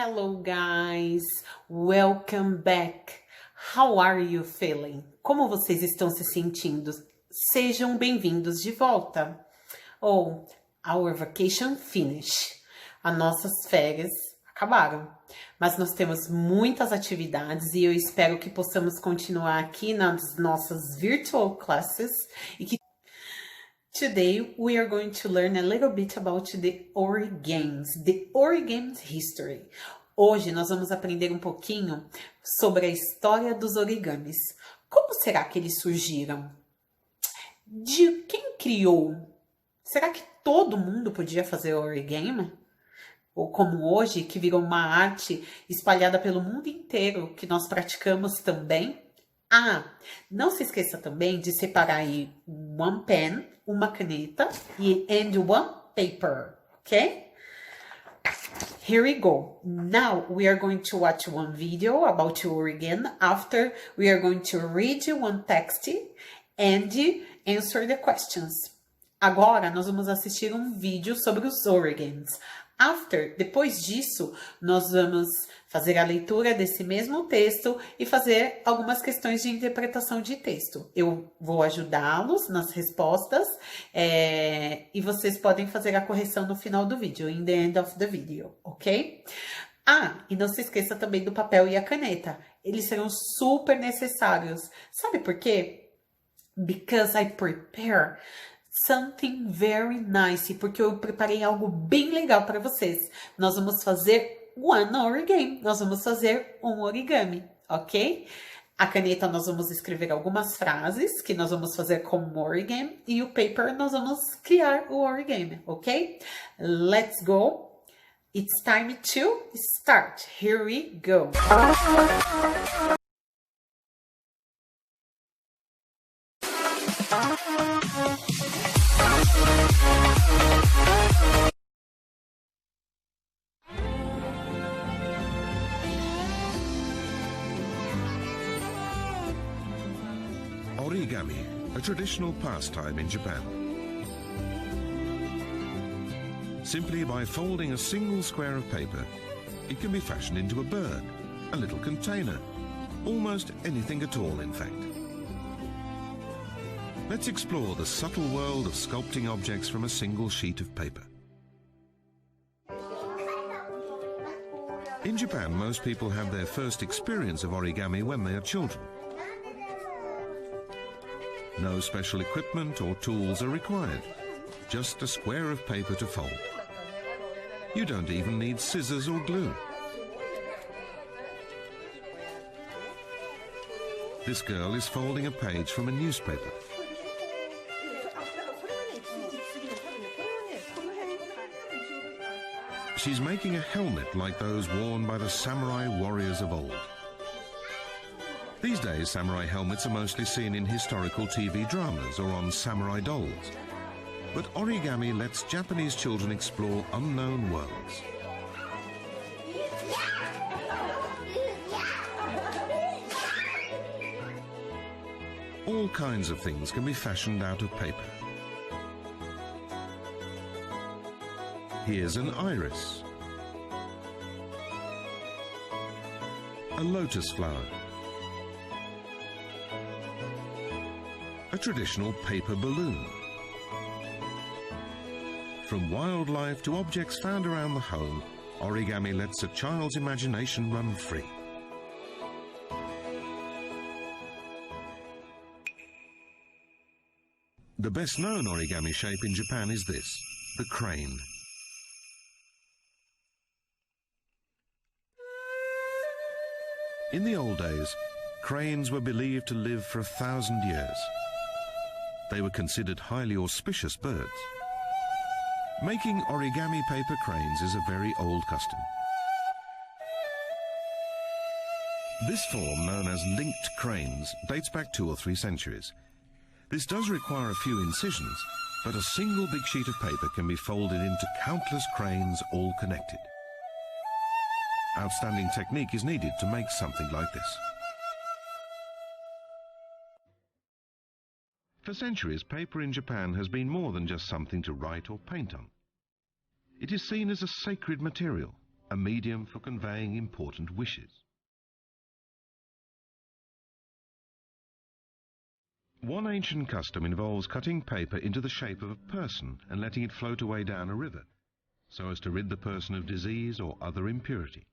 Hello guys, welcome back. How are you feeling? Como vocês estão se sentindo? Sejam bem-vindos de volta. Oh, our vacation finished. As nossas férias acabaram, mas nós temos muitas atividades e eu espero que possamos continuar aqui nas nossas virtual classes e que today we are going to learn a little bit about the Origamis history. Hoje nós vamos aprender um pouquinho sobre a história dos origamis. Como será que eles surgiram? De quem criou? Será que todo mundo podia fazer origami? Ou como hoje, que virou uma arte espalhada pelo mundo inteiro, que nós praticamos também? Ah, não se esqueça também de separar aí one pen, uma caneta e and one paper, ok? Here we go. Now we are going to watch one video about origami. After we are going to read one text and answer the questions. Agora nós vamos assistir um vídeo sobre os origamis. Depois disso, nós vamos fazer a leitura desse mesmo texto e fazer algumas questões de interpretação de texto. Eu vou ajudá-los nas respostas e vocês podem fazer a correção no final do vídeo, in the end of the video, ok? Ah, e não se esqueça também do papel e a caneta. Eles serão super necessários. Sabe por quê? Because I prepare something very nice, porque eu preparei algo bem legal para vocês. Nós vamos fazer one origami, nós vamos fazer um origami, ok? A caneta nós vamos escrever algumas frases que nós vamos fazer como origami e o paper nós vamos criar o origami, ok? Let's go! It's time to start. Here we go! Origami, a traditional pastime in Japan. Simply by folding a single square of paper, it can be fashioned into a bird, a little container, almost anything at all, in fact. Let's explore the subtle world of sculpting objects from a single sheet of paper. In Japan, most people have their first experience of origami when they are children. No special equipment or tools are required, just a square of paper to fold. You don't even need scissors or glue. This girl is folding a page from a newspaper. She's making a helmet like those worn by the samurai warriors of old. These days, samurai helmets are mostly seen in historical TV dramas or on samurai dolls. But origami lets Japanese children explore unknown worlds. All kinds of things can be fashioned out of paper. Here's an iris, a lotus flower, a traditional paper balloon. From wildlife to objects found around the home, origami lets a child's imagination run free. The best known origami shape in Japan is this, the crane. In the old days, cranes were believed to live for 1,000 years. They were considered highly auspicious birds. Making origami paper cranes is a very old custom. This form, known as linked cranes, dates back 2 or 3 centuries. This does require a few incisions, but a single big sheet of paper can be folded into countless cranes, all connected. Outstanding technique is needed to make something like this. For centuries, paper in Japan has been more than just something to write or paint on. It is seen as a sacred material, a medium for conveying important wishes. One ancient custom involves cutting paper into the shape of a person and letting it float away down a river, so as to rid the person of disease or other impurity.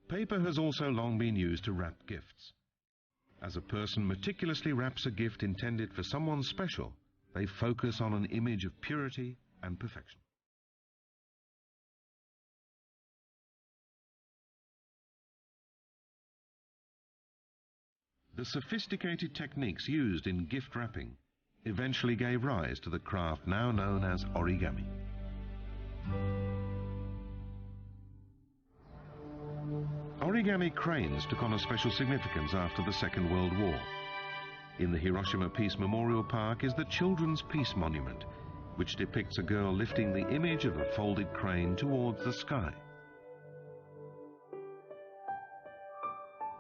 Paper has also long been used to wrap gifts. As a person meticulously wraps a gift intended for someone special, they focus on an image of purity and perfection. The sophisticated techniques used in gift wrapping eventually gave rise to the craft now known as origami. Origami cranes took on a special significance after the Second World War. In the Hiroshima Peace Memorial Park is the Children's Peace Monument, which depicts a girl lifting the image of a folded crane towards the sky.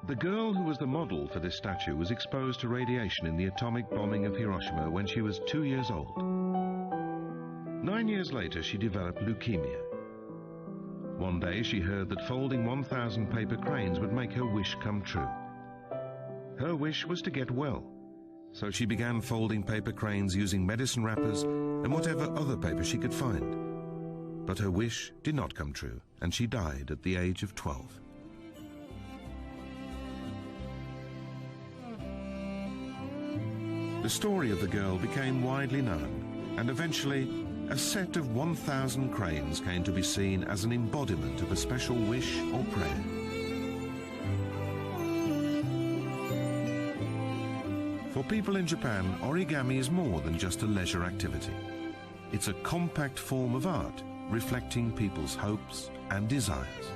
The girl who was the model for this statue was exposed to radiation in the atomic bombing of Hiroshima when she was 2 years old. 9 years later, she developed leukemia. One day, she heard that folding 1,000 paper cranes would make her wish come true. Her wish was to get well, so she began folding paper cranes using medicine wrappers and whatever other paper she could find. But her wish did not come true, and she died at the age of 12. The story of the girl became widely known, and eventually a set of 1,000 cranes came to be seen as an embodiment of a special wish or prayer. For people in Japan, origami is more than just a leisure activity. It's a compact form of art, reflecting people's hopes and desires.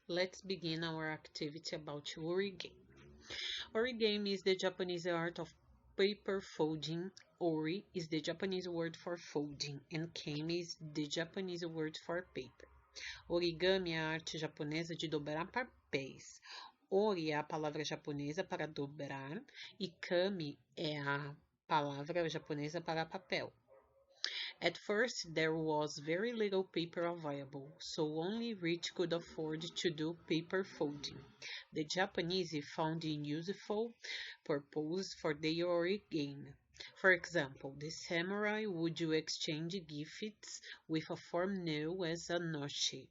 Let's begin our activity about origami. Origami is the Japanese art of paper folding. Ori is the Japanese word for folding, and kami is the Japanese word for paper. Origami é a arte japonesa de dobrar papéis. Ori é a palavra japonesa para dobrar e kami é a palavra japonesa para papel. At first, there was very little paper available, so only rich could afford to do paper folding. The Japanese found a useful purpose for their origami. For example, the samurai would exchange gifts with a form known as a noshi.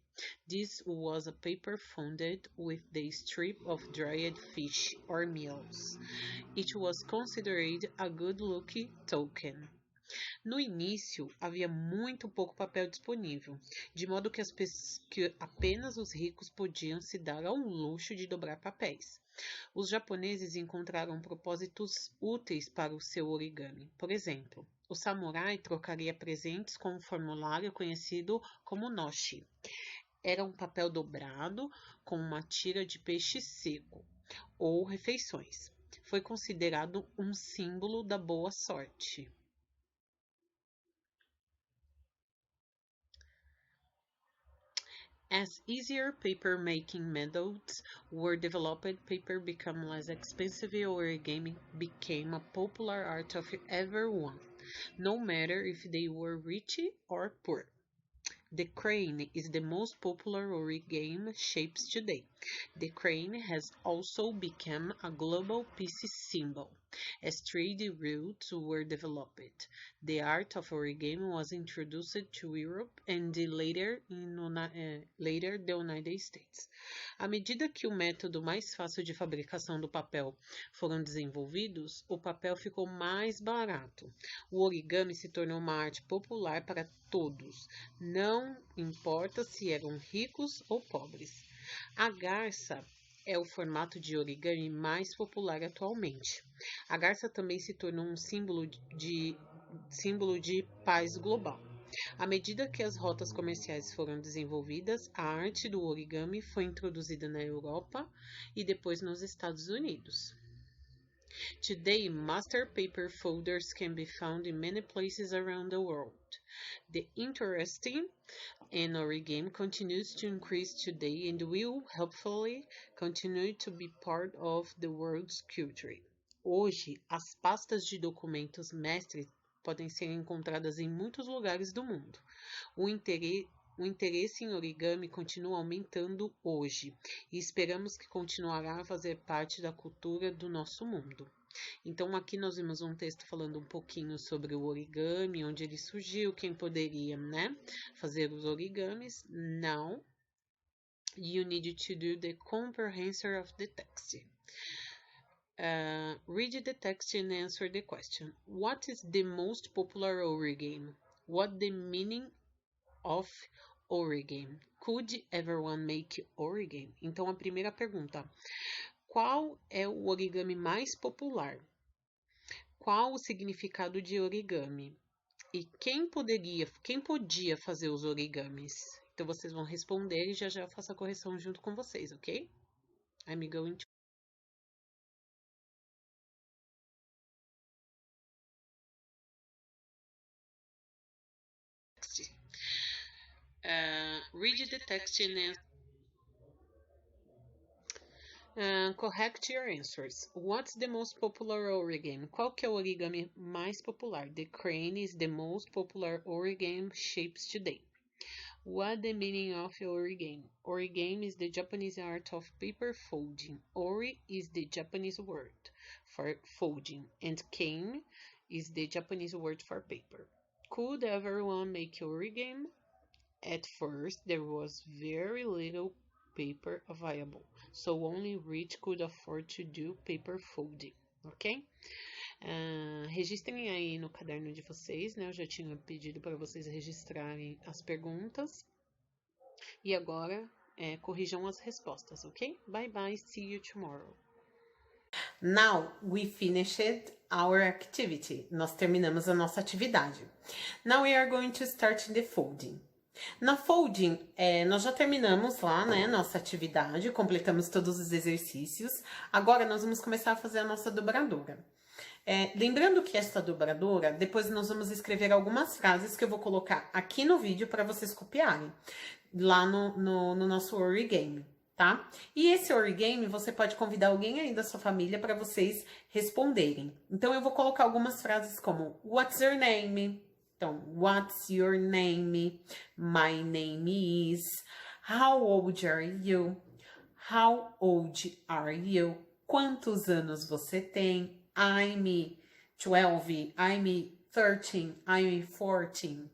This was a paper folded with the strip of dried fish or meals. It was considered a good-luck token. No início, havia muito pouco papel disponível, de modo que apenas os ricos podiam se dar ao luxo de dobrar papéis. Os japoneses encontraram propósitos úteis para o seu origami. Por exemplo, o samurai trocaria presentes com um formulário conhecido como noshi. Era um papel dobrado com uma tira de peixe seco, ou refeições. Foi considerado um símbolo da boa sorte. As easier paper-making methods were developed, paper became less expensive, origami became a popular art of everyone, no matter if they were rich or poor. The crane is the most popular origami shapes today. The crane has also become a global peace symbol. As trade routes were developed, the art of origami was introduced to Europe and later the United States. À medida que o método mais fácil de fabricação do papel foram desenvolvidos, o papel ficou mais barato. O origami se tornou uma arte popular para todos, não importa se eram ricos ou pobres. A garça é o formato de origami mais popular atualmente. A garça também se tornou um símbolo de paz global. À medida que as rotas comerciais foram desenvolvidas, a arte do origami foi introduzida na Europa e depois nos Estados Unidos. Today, master paper folders can be found in many places around the world. The interest in origami continues to increase today and will, hopefully, continue to be part of the world's culture. Hoje, as pastas de documentos mestres podem ser encontradas em muitos lugares do mundo. O interesse em origami continua aumentando hoje e esperamos que continuará a fazer parte da cultura do nosso mundo. Então, aqui nós vimos um texto falando um pouquinho sobre o origami, onde ele surgiu, quem poderia, né, fazer os origamis. Now, you need to do the comprehension of the text. Read the text and answer the question. What is the most popular origami? What the meaning of origami? Could everyone make origami? Então, a primeira pergunta. Qual é o origami mais popular? Qual o significado de origami? E quem podia fazer os origamis? Então, vocês vão responder e já eu faço a correção junto com vocês, ok? I'm going to... read the text and correct your answers. What's the most popular origami? Qual que é o origami mais popular? The crane is the most popular origami shapes today. What the meaning of origami? Origami is the Japanese art of paper folding. Ori is the Japanese word for folding, and kame is the Japanese word for paper. Could everyone make origami? At first, there was very little paper available, so only rich could afford to do paper folding, ok? Registrem aí no caderno de vocês, né? Eu já tinha pedido para vocês registrarem as perguntas. E agora, corrijam as respostas, ok? Bye bye, see you tomorrow. Now we finished our activity. Nós terminamos a nossa atividade. Now we are going to start the folding. Na folding, nós já terminamos lá, né, nossa atividade, completamos todos os exercícios. Agora nós vamos começar a fazer a nossa dobradura. Lembrando que esta dobradura, depois nós vamos escrever algumas frases que eu vou colocar aqui no vídeo para vocês copiarem, lá no nosso origami, tá? E esse origami, você pode convidar alguém aí da sua família para vocês responderem. Então, eu vou colocar algumas frases como, what's your name? Então, what's your name? My name is. How old are you? How old are you? Quantos anos você tem? I'm 12. I'm 13. I'm 14.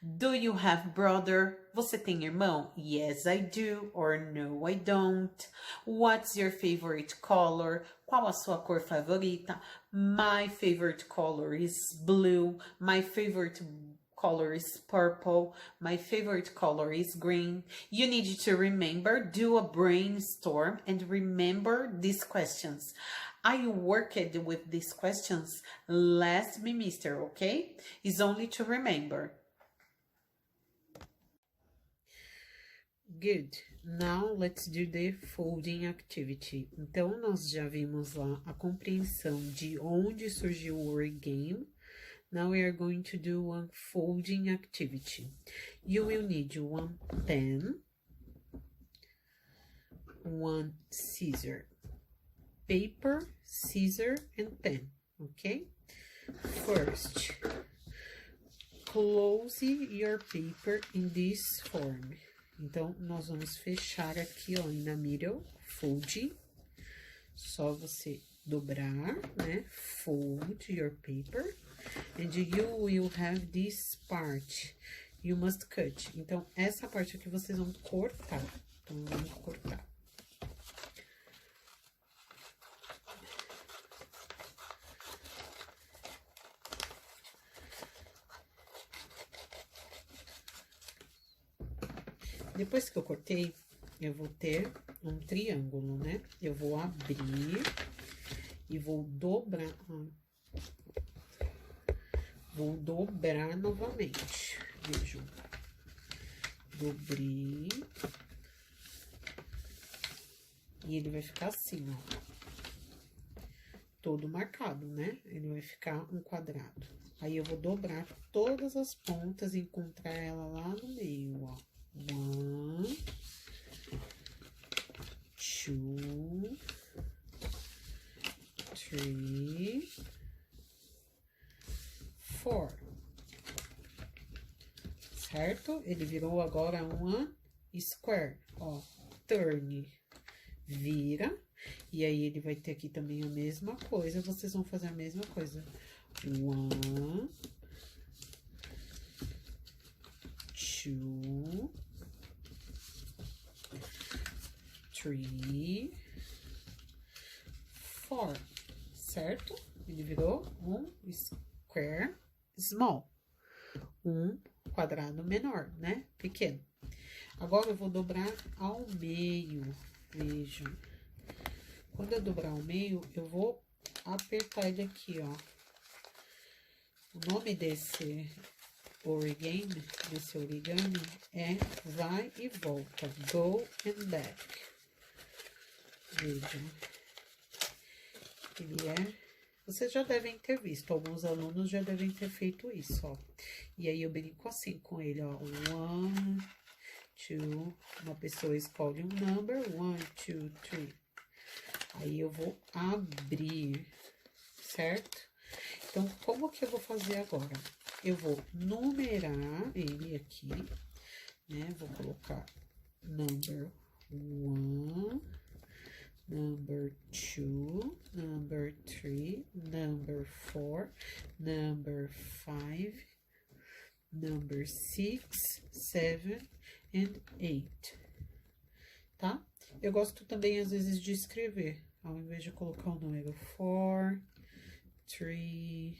Do you have brother? Você tem irmão? Yes, I do. Or no, I don't. What's your favorite color? Qual a sua cor favorita? My favorite color is blue. My favorite color is purple. My favorite color is green. You need to remember, do a brainstorm and remember these questions. I worked with these questions last semester, okay? It's only to remember. Good. Now let's do the folding activity. Então, nós já vimos lá a compreensão de onde surgiu o origami. Now we are going to do one folding activity. You will need one pen, one scissor, paper, scissor, and pen, okay? First, close your paper in this form. Então, nós vamos fechar aqui, ó, na middle, folding. Só você dobrar, né? Fold your paper. And you will have this part. You must cut. Então, essa parte aqui vocês vão cortar. Então, vamos cortar. Depois que eu cortei, eu vou ter um triângulo, né? Eu vou abrir e vou dobrar. Vou dobrar novamente. Vejam. Dobrei. E ele vai ficar assim, ó. todo marcado, né? Ele vai ficar um quadrado. Aí, eu vou dobrar todas as pontas e encontrar ela lá no meio, ó. 1, 2, 3, 4. Certo? Ele virou agora uma square, ó. Turn. Vira. E aí, ele vai ter aqui também a mesma coisa. Vocês vão fazer a mesma coisa. 1, 2, 3, 4. Certo? Ele virou um square small. Um quadrado menor, né? Pequeno. Agora, eu vou dobrar ao meio. Vejam. Quando eu dobrar ao meio, eu vou apertar ele aqui, ó. O nome desse origami, é vai e volta. Go and back. Vejam. Ele é... Vocês já devem ter visto, alguns alunos já devem ter feito isso, ó. E aí, eu brinco assim com ele, ó. 1, 2, uma pessoa escolhe um number, 1, 2, 3. Aí, eu vou abrir, certo? Então, como que eu vou fazer agora? Eu vou numerar ele aqui, né? Vou colocar number 1, number 2, number 3, number 4, number 5, number 6, 7 and 8, tá? Eu gosto também, às vezes, de escrever, ao invés de colocar o número 4, 3,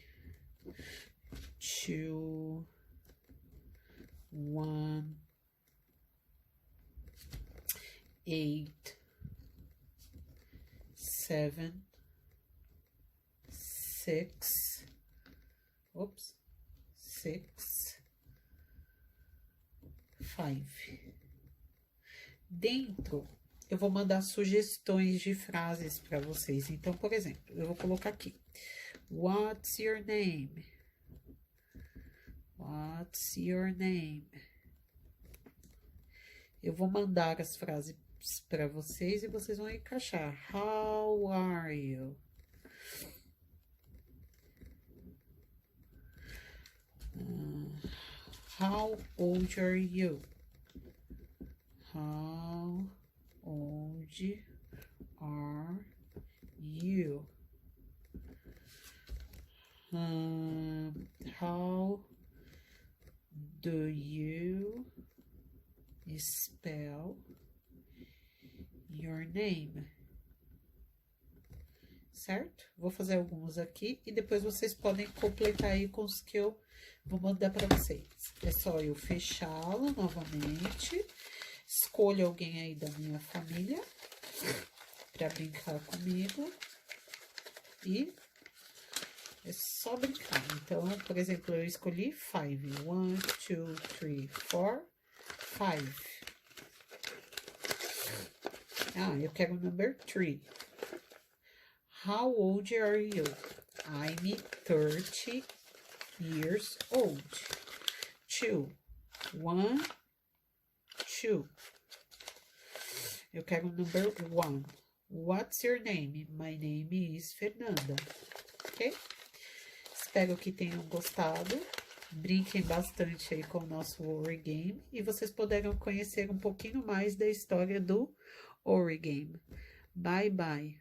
2, 1, 8, 7, 6, 5. Dentro, eu vou mandar sugestões de frases para vocês. Então, por exemplo, eu vou colocar aqui. What's your name? What's your name? Eu vou mandar as frases para vocês e vocês vão encaixar. How are you? How old are you? How old are you? How do you spell your name? Certo? Vou fazer alguns aqui e depois vocês podem completar aí com os que eu vou mandar para vocês. É só eu fechá-lo novamente. Escolha alguém aí da minha família para brincar comigo. E é só brincar. Então, por exemplo, eu escolhi 5. 1, 2, 3, 4, 5. Ah, eu quero o number 3. How old are you? I'm 30 years old. 2. 1, 2. Eu quero o number 1. What's your name? My name is Fernanda. Ok? Espero que tenham gostado. Brinquem bastante aí com o nosso Origami. E vocês poderão conhecer um pouquinho mais da história do Origami. Bye, bye.